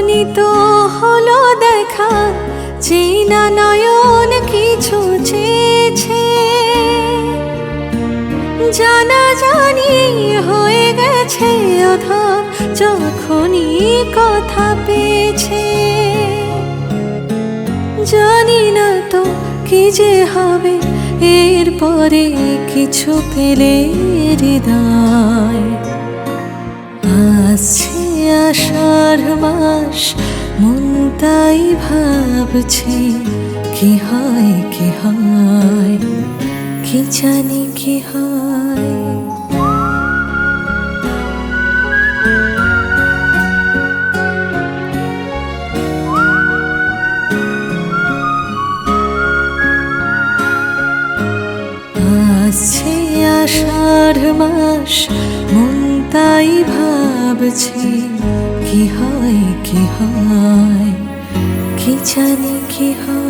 নিত হলো দেখা, চেনা নয়ন কিছু চেয়েছে, জানা জানি হয়ে গেছে অধম যখনই কথা পেয়েছে। জানি না তো কি যে হবে এরপরে কিছু পেলে হৃদয়। আসছে আষাঢ় মাস, মন তাই ভাবছে কি হয় কি হয়, কি জানি কি হয়। আসছে আষাঢ় মাস, মন তাই ভাবছে কি হয় কি হয়, কি জানি কি হয়।